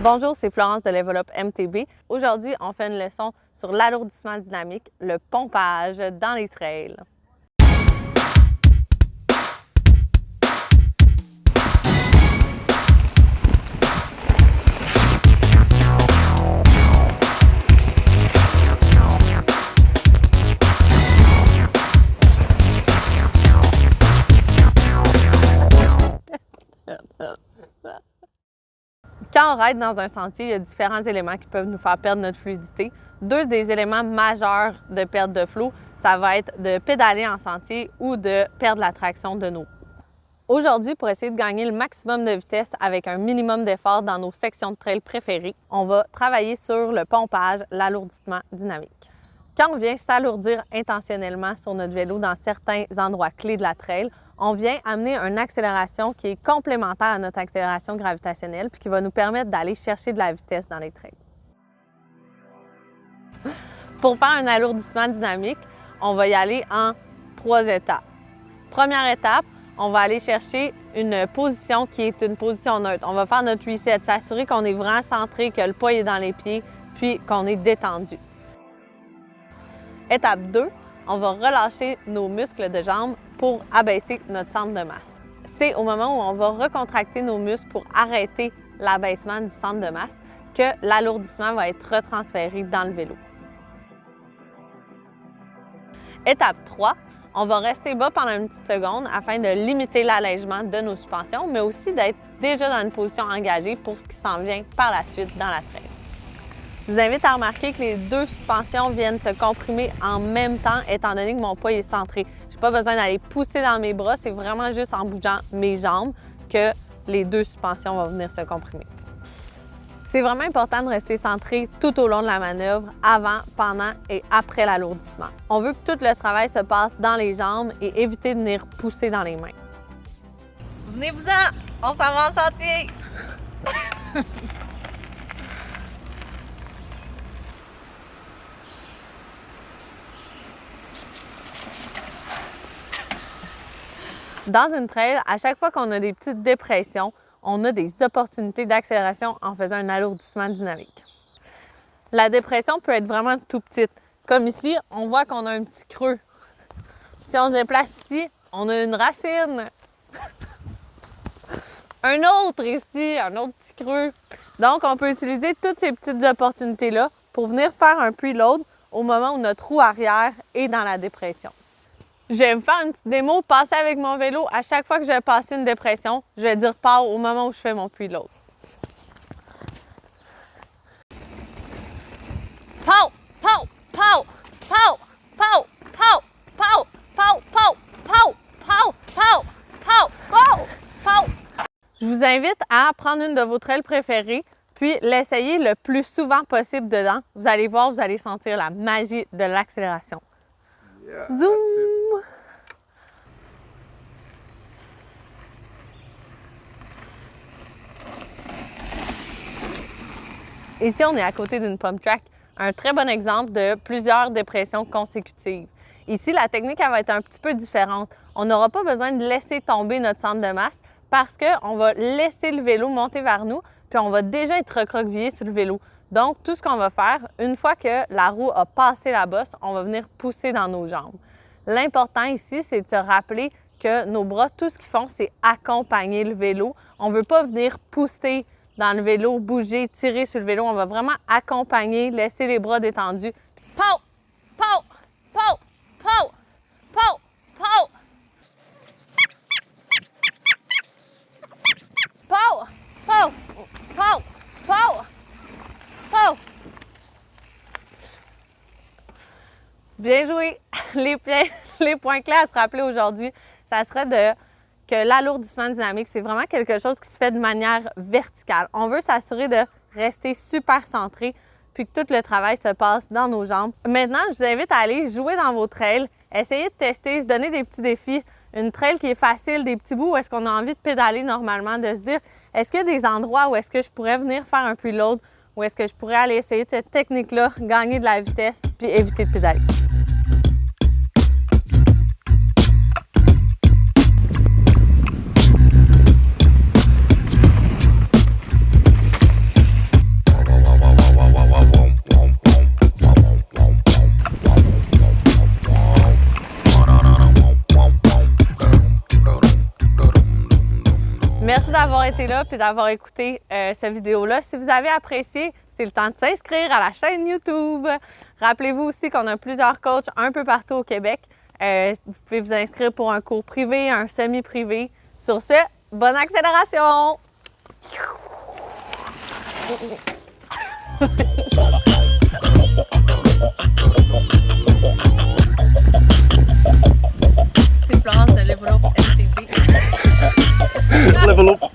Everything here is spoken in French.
Bonjour, c'est Florence de Level Up MTB. Aujourd'hui, on fait une leçon sur l'alourdissement dynamique, le pompage dans les trails. Quand on ride dans un sentier, il y a différents éléments qui peuvent nous faire perdre notre fluidité. Deux des éléments majeurs de perte de flow, ça va être de pédaler en sentier ou de perdre la traction de nos roues. Aujourd'hui, pour essayer de gagner le maximum de vitesse avec un minimum d'effort dans nos sections de trail préférées, on va travailler sur le pompage, l'alourdissement dynamique. Quand on vient s'alourdir intentionnellement sur notre vélo dans certains endroits clés de la trail, on vient amener une accélération qui est complémentaire à notre accélération gravitationnelle puis qui va nous permettre d'aller chercher de la vitesse dans les trails. Pour faire un alourdissement dynamique, on va y aller en 3 étapes. Première étape, on va aller chercher une position qui est une position neutre. On va faire notre reset, s'assurer qu'on est vraiment centré, que le poids est dans les pieds puis qu'on est détendu. Étape 2, on va relâcher nos muscles de jambes pour abaisser notre centre de masse. C'est au moment où on va recontracter nos muscles pour arrêter l'abaissement du centre de masse que l'alourdissement va être retransféré dans le vélo. Étape 3, on va rester bas pendant une petite seconde afin de limiter l'allègement de nos suspensions, mais aussi d'être déjà dans une position engagée pour ce qui s'en vient par la suite dans la trail. Je vous invite à remarquer que les deux suspensions viennent se comprimer en même temps, étant donné que mon poids est centré. Je n'ai pas besoin d'aller pousser dans mes bras, c'est vraiment juste en bougeant mes jambes que les deux suspensions vont venir se comprimer. C'est vraiment important de rester centré tout au long de la manœuvre, avant, pendant et après l'alourdissement. On veut que tout le travail se passe dans les jambes et éviter de venir pousser dans les mains. Venez-vous-en! On s'en va en sentier! Dans une trail, à chaque fois qu'on a des petites dépressions, on a des opportunités d'accélération en faisant un alourdissement dynamique. La dépression peut être vraiment tout petite. Comme ici, on voit qu'on a un petit creux. Si on se déplace ici, on a une racine. Un autre ici, un autre petit creux. Donc, on peut utiliser toutes ces petites opportunités-là pour venir faire un preload au moment où notre roue arrière est dans la dépression. Je vais me faire une petite démo, passer avec mon vélo. À chaque fois que je vais passer une dépression, je vais dire pause au moment où je fais mon preload. Pause! Pause! Pause! Pause! Pause! Pause! Pause! Pause! Pause! Pause! Pause! Pause! Pause! Pause! Je vous invite à prendre une de vos trails préférées puis l'essayer le plus souvent possible dedans. Vous allez voir, vous allez sentir la magie de l'accélération. Yeah, Zoom! Ici, on est à côté d'une pump track, un très bon exemple de plusieurs dépressions consécutives. Ici, la technique elle va être un petit peu différente. On n'aura pas besoin de laisser tomber notre centre de masse parce qu'on va laisser le vélo monter vers nous, puis on va déjà être recroquevillé sur le vélo. Donc, tout ce qu'on va faire, une fois que la roue a passé la bosse, on va venir pousser dans nos jambes. L'important ici, c'est de se rappeler que nos bras, tout ce qu'ils font, c'est accompagner le vélo. On ne veut pas venir pousser dans le vélo, bouger, tirer sur le vélo. On va vraiment accompagner, laisser les bras détendus. Pow! Pow! Pow! Pow! Pow! Pow! Pow! Pow! Pow! Pow! Pow! Bien joué! Les points clés à se rappeler aujourd'hui, ça serait que l'alourdissement dynamique, c'est vraiment quelque chose qui se fait de manière verticale. On veut s'assurer de rester super centré puis que tout le travail se passe dans nos jambes. Maintenant, je vous invite à aller jouer dans vos trails, essayer de tester, se donner des petits défis. Une trail qui est facile, des petits bouts où est-ce qu'on a envie de pédaler normalement, de se dire est-ce qu'il y a des endroits où est-ce que je pourrais venir faire un preload, ou est-ce que je pourrais aller essayer cette technique-là, gagner de la vitesse puis éviter de pédaler. Merci d'avoir été là et d'avoir écouté cette vidéo-là. Si vous avez apprécié, c'est le temps de s'inscrire à la chaîne YouTube. Rappelez-vous aussi qu'on a plusieurs coachs un peu partout au Québec. Vous pouvez vous inscrire pour un cours privé, un semi-privé. Sur ce, bonne accélération! C'est Florence de Level Up MTB. Level Up